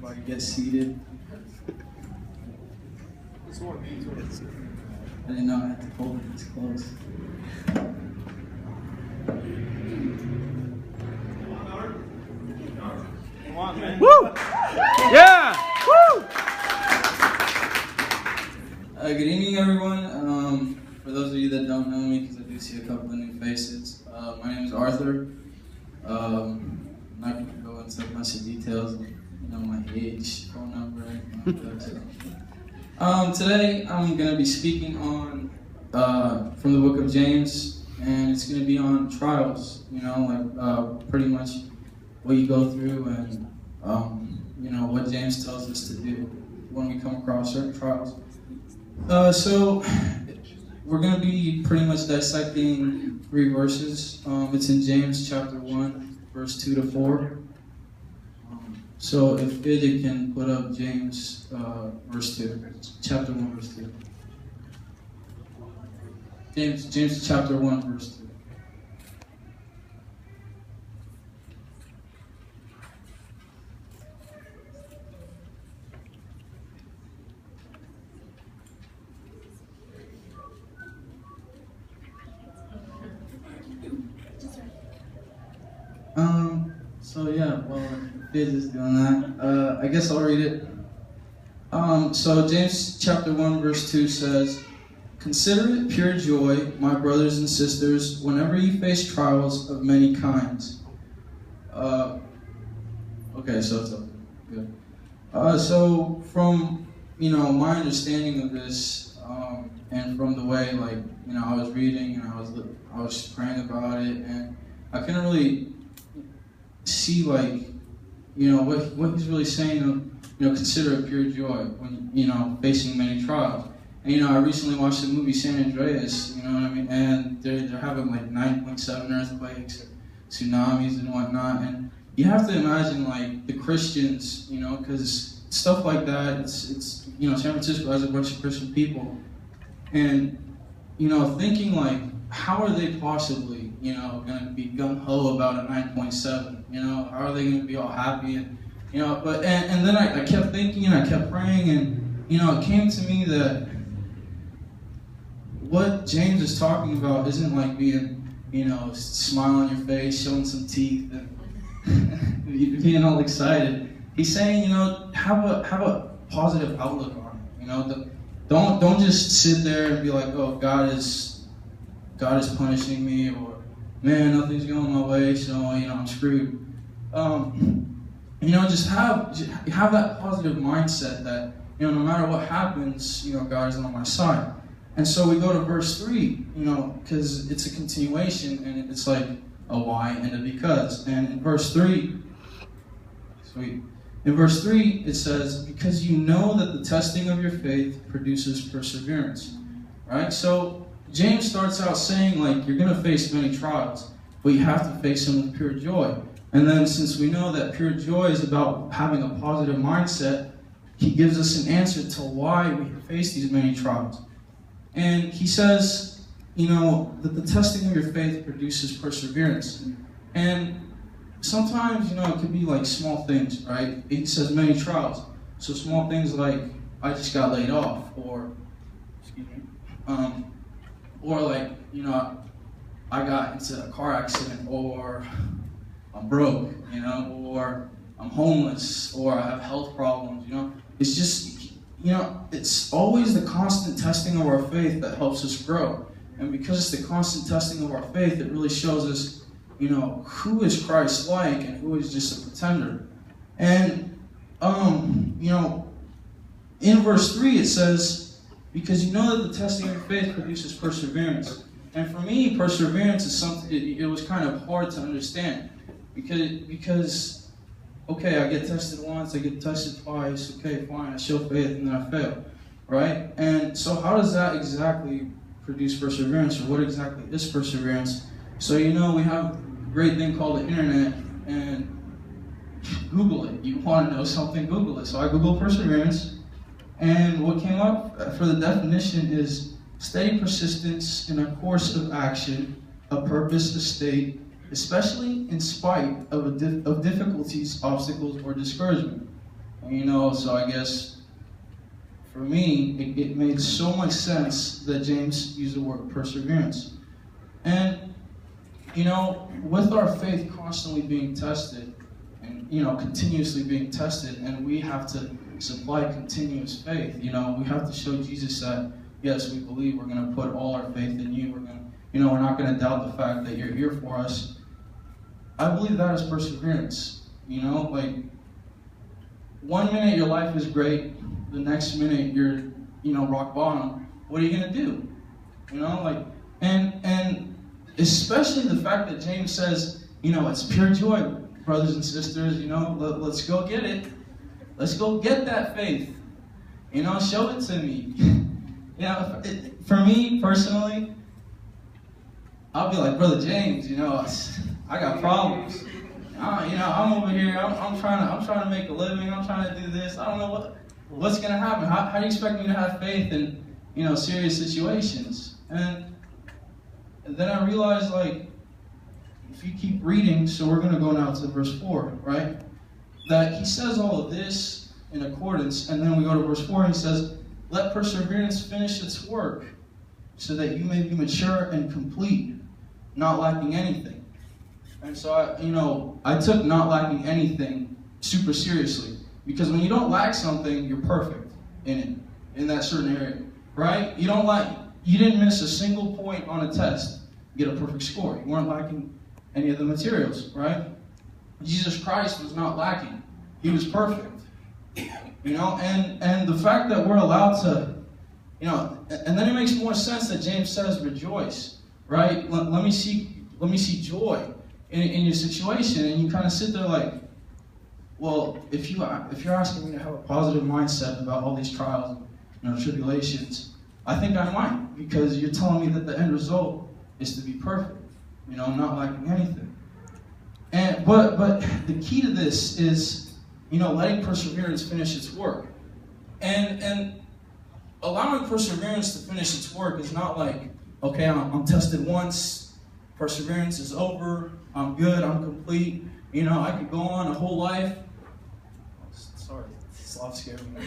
Everybody get seated. I didn't know I had to hold it this close. Come on, man. Woo! Yeah! Woo! Good evening, everyone. For those of you that don't know me, because I do see a couple of new faces, my name is Arthur. I'm not going to go into a bunch of details of my age, phone number, anything like that. So. Today, I'm going to be speaking on from the book of James, and it's going to be on trials. Pretty much what you go through, and what James tells us to do when we come across certain trials. So we're going to be pretty much dissecting 3 verses. It's in James chapter 1, verse 2 to 4. So if Biddy can put up James verse 2, chapter 1, verse 2. James chapter 1, verse 2. So yeah, well, Biz is doing that. I guess I'll read it. So James chapter 1 verse 2 says, "Consider it pure joy, my brothers and sisters, whenever you face trials of many kinds." Okay, so it's okay. Good. So from my understanding of this, and from the way I was reading and I was praying about it, and I couldn't really see what he's really saying. Consider it pure joy when facing many trials. And I recently watched the movie San Andreas. You know what I mean? And they're having 9.7 earthquakes, tsunamis, and whatnot. And you have to imagine the Christians, because stuff like that. It's San Francisco has a bunch of Christian people, and thinking how are they possibly going to be gung ho about a 9.7? How are they going to be all happy? And but then I kept thinking and I kept praying, and it came to me that what James is talking about isn't being smile on your face, showing some teeth, and being all excited. He's saying have a positive outlook on it. Don't just sit there and be like, oh, God is punishing me, or man, nothing's going my way, so I'm screwed. Just have that positive mindset that no matter what happens, God is on my side. And so we go to verse 3, because it's a continuation, and it's like a why and a because. And in verse 3, in verse 3 it says, "Because you know that the testing of your faith produces perseverance." Right? So James starts out saying you're going to face many trials, but you have to face them with pure joy. And then since we know that pure joy is about having a positive mindset, he gives us an answer to why we face these many trials. And he says, that the testing of your faith produces perseverance. And sometimes, it could be small things, right? He says many trials. So small things like, I just got laid off, or, I got into a car accident, or I'm broke, or I'm homeless, or I have health problems, It's just, it's always the constant testing of our faith that helps us grow. And because it's the constant testing of our faith, it really shows us, who is Christ like and who is just a pretender. And, in verse 3 it says, "Because you know that the testing of your faith produces perseverance." And for me, perseverance is something, it was kind of hard to understand. Because okay, I get tested once, I get tested twice, okay, fine, I show faith and then I fail, right? And so how does that exactly produce perseverance, or what exactly is perseverance? So we have a great thing called the internet, and Google it. You want to know something, Google it. So I Googled perseverance, and what came up for the definition is steady persistence in a course of action, a purpose, a state, especially in spite of difficulties, obstacles, or discouragement. And, so I guess for me, it made so much sense that James used the word perseverance. And, with our faith constantly being tested and, continuously being tested, and we have to supply continuous faith, we have to show Jesus that, yes, we believe, we're going to put all our faith in you. We're going to, we're not going to doubt the fact that you're here for us. I believe that is perseverance. Like, 1 minute your life is great, the next minute you're, rock bottom. What are you gonna do? And especially the fact that James says, it's pure joy, brothers and sisters. Let's go get it. Let's go get that faith. Show it to me. For me personally, I'll be like, Brother James, I got problems. I'm over here. I'm trying to make a living. I'm trying to do this. I don't know what's gonna happen. How do you expect me to have faith in serious situations? And then I realized, like, if you keep reading, so we're gonna go now to verse 4, right? That he says all of this in accordance, and then we go to verse 4, and he says, "Let perseverance finish its work, so that you may be mature and complete, not lacking anything." And so, I took not lacking anything super seriously. Because when you don't lack something, you're perfect in it, in that certain area, right? You didn't miss a single point on a test, get a perfect score. You weren't lacking any of the materials, right? Jesus Christ was not lacking. He was perfect. And the fact that we're allowed to, and then it makes more sense that James says rejoice, right? Let me see joy in your situation, and you kind of sit there like, well, if you're asking me to have a positive mindset about all these trials and tribulations, I think I might, because you're telling me that the end result is to be perfect, not lacking anything. And but the key to this is, letting perseverance finish its work, and allowing perseverance to finish its work is not like, okay, I'm tested once, perseverance is over, I'm good, I'm complete. I could go on a whole life. Sorry, sloth scared me.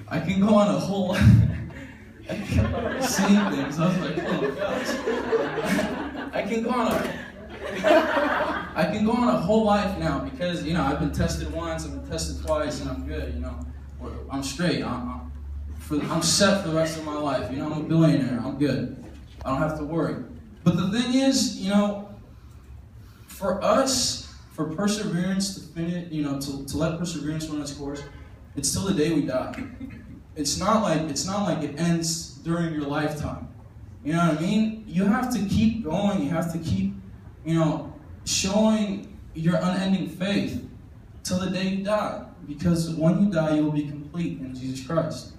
I can go on a whole life. I kept seeing things. I was like, oh my gosh. I can go on a whole life now because I've been tested once, I've been tested twice, and I'm good. I'm straight. I'm set for the rest of my life. I'm a billionaire. I'm good. I don't have to worry. But the thing is, for us, for perseverance to finish, to let perseverance run its course, it's till the day we die. It's not like it ends during your lifetime. You know what I mean? You have to keep going. You have to keep, showing your unending faith till the day you die. Because when you die, you will be complete in Jesus Christ,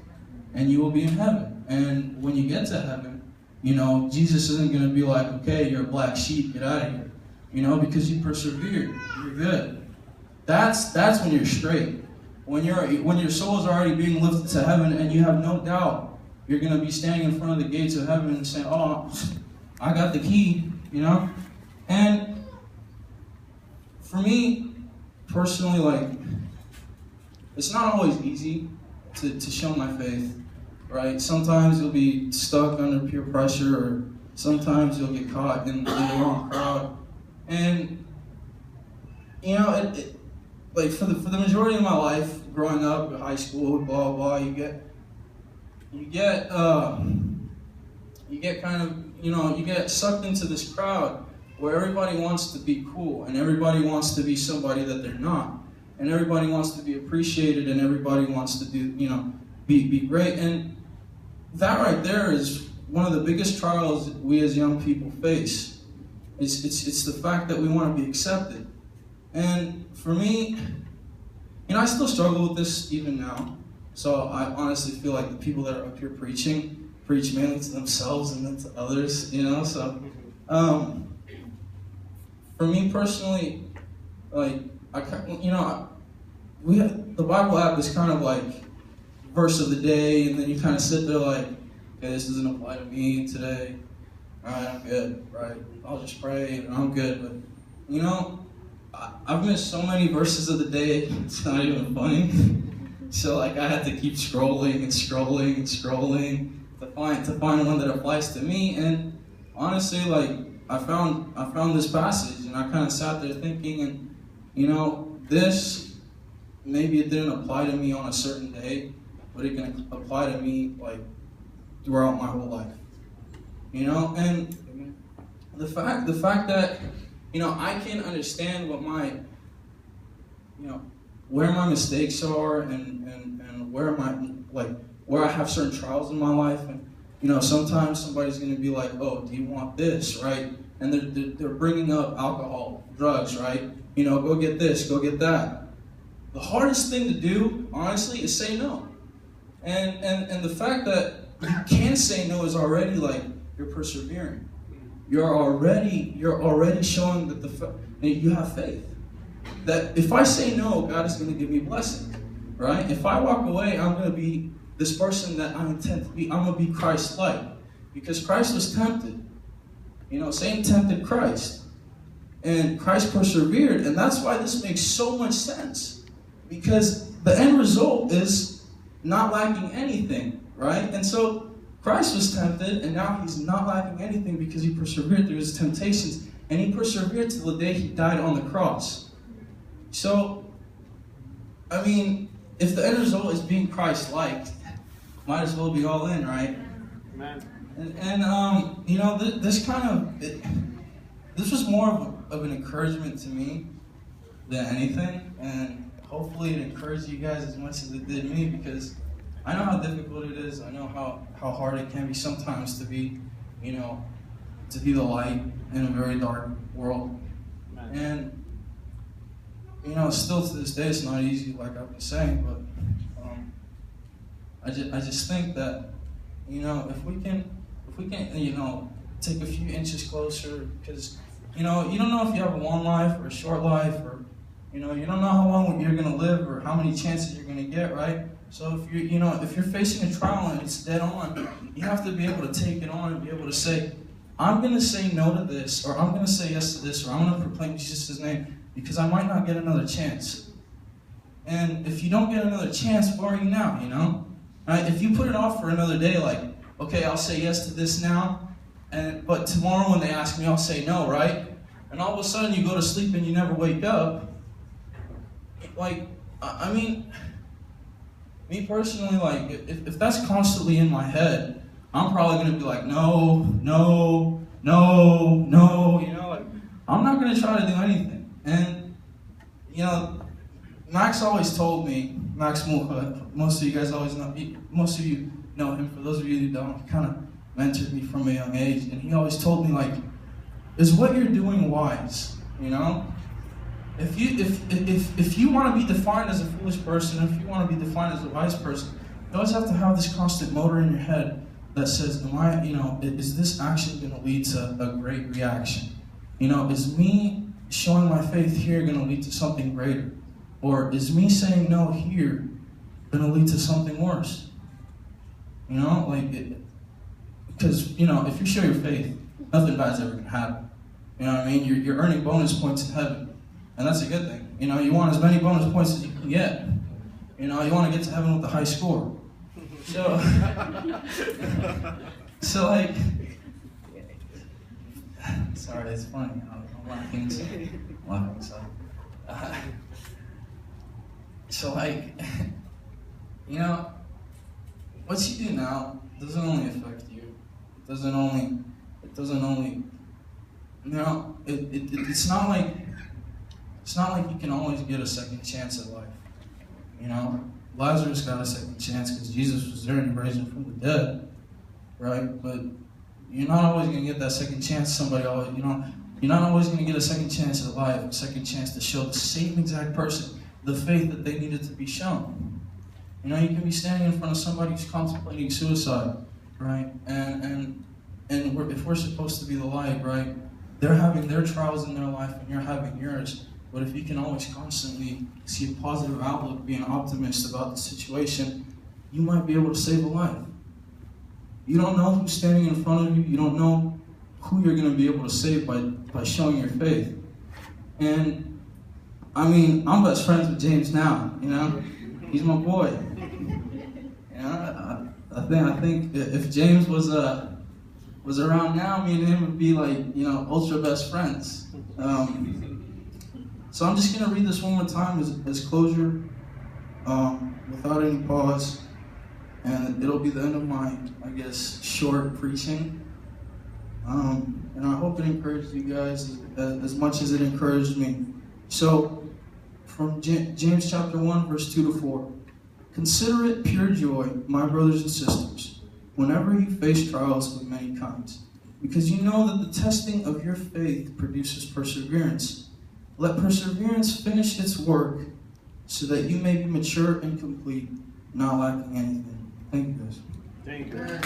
and you will be in heaven. And when you get to heaven, Jesus isn't going to be like, okay, you're a black sheep, get out of here. Because you persevered, you're good. That's when you're straight. When your soul is already being lifted to heaven, and you have no doubt you're going to be standing in front of the gates of heaven and saying, "Oh, I got the key," And for me personally, like, it's not always easy to show my faith, right? Sometimes you'll be stuck under peer pressure, or sometimes you'll get caught in the wrong crowd. And like for the majority of my life, growing up in high school, blah blah, you get kind of you get sucked into this crowd where everybody wants to be cool, and everybody wants to be somebody that they're not, and everybody wants to be appreciated, and everybody wants to do be great. And that right there is one of the biggest trials we as young people face. It's the fact that we want to be accepted. And for me, I still struggle with this even now. So I honestly feel like the people that are up here preach mainly to themselves and then to others, So for me personally, like the Bible app is kind of like verse of the day, and then you kind of sit there like, okay, this doesn't apply to me today. All right, I'm good, right? I'll just pray and I'm good. But I've missed so many verses of the day, it's not even funny. So like I had to keep scrolling and scrolling and scrolling to find one that applies to me. And honestly, like I found this passage, and I kind of sat there thinking, and you know, this maybe it didn't apply to me on a certain day, but it can apply to me like throughout my whole life. You know, and the fact that, you know, I can understand what my, you know, where my mistakes are, and where I have certain trials in my life. And you know, sometimes somebody's going to be like, oh, do you want this, right? And they're bringing up alcohol, drugs, right? You know, go get this, go get that. The hardest thing to do, honestly, is say no. And the fact that you can say no is already like you're persevering. You're already showing that you have faith. That if I say no, God is going to give me blessing, right? If I walk away, I'm going to be this person that I intend to be. I'm going to be Christ-like, because Christ was tempted. You know, Satan tempted Christ, and Christ persevered, and that's why this makes so much sense, because the end result is not lacking anything, right? And so Christ was tempted, and now he's not lacking anything because he persevered through his temptations, and he persevered till the day he died on the cross. So, I mean, if the end result is being Christ-like, might as well be all in, right? Amen. And you know, this was more of an encouragement to me than anything, and hopefully it encouraged you guys as much as it did me, because I know how difficult it is. I know how hard it can be sometimes to be, you know, to be the light in a very dark world. Amen. And you know, still to this day, it's not easy, like I've been saying, but I just think that, you know, if we can, you know, take a few inches closer, because, you know, you don't know if you have a long life or a short life, or, you know, you don't know how long you're going to live or how many chances you're going to get, right? So if you're facing a trial and it's dead on, you have to be able to take it on and be able to say, I'm going to say no to this, or I'm going to say yes to this, or I'm going to proclaim Jesus' name, because I might not get another chance. And if you don't get another chance, where are you now, you know? Right? If you put it off for another day, like, okay, I'll say yes to this now, but tomorrow when they ask me, I'll say no, right? And all of a sudden you go to sleep and you never wake up. Like, I mean, me personally, like, if that's constantly in my head, I'm probably going to be like, no, no, no, no, you know, like, I'm not going to try to do anything. And, you know, Max always told me, Max Mulca, most of you guys always know, most of you know him. For those of you who don't, he kind of mentored me from a young age. And he always told me, like, is what you're doing wise, you know? If you want to be defined as a foolish person, if you want to be defined as a wise person, you always have to have this constant motor in your head that says, is this action going to lead to a great reaction? You know, is me showing my faith here going to lead to something greater? Or is me saying no here going to lead to something worse? You know, like, because, you know, if you show your faith, nothing bad's ever going to happen. You know what I mean? You're earning bonus points in heaven, and that's a good thing. You know, you want as many bonus points as you can get. You know, you want to get to heaven with a high score. So, like, sorry, it's funny. I'm laughing, so. So, like, you know, what you do now doesn't only affect you. It doesn't only, you know, it's not like you can always get a second chance at life. You know, Lazarus got a second chance because Jesus was there and he raised him from the dead, right? But you're not always going to get that second chance. You're not always going to get a second chance at life, a second chance to show the same exact person the faith that they needed to be shown. You know, you can be standing in front of somebody who's contemplating suicide, right? And if we're supposed to be the light, right? They're having their trials in their life and you're having yours. But if you can always constantly see a positive outlook, be an optimist about the situation, you might be able to save a life. You don't know who's standing in front of you. You don't know who you're going to be able to save by showing your faith. And I mean, I'm best friends with James now, you know? He's my boy. You know, I think if James was around now, me and him would be like, you know, ultra best friends. So I'm just gonna read this one more time as closure, without any pause, and it'll be the end of my, I guess, short preaching. And I hope it encouraged you guys as much as it encouraged me. So, from James chapter 1, verse 2 to 4. Consider it pure joy, my brothers and sisters, whenever you face trials of many kinds, because you know that the testing of your faith produces perseverance. Let perseverance finish its work, so that you may be mature and complete, not lacking anything. Thank you, guys. Thank you.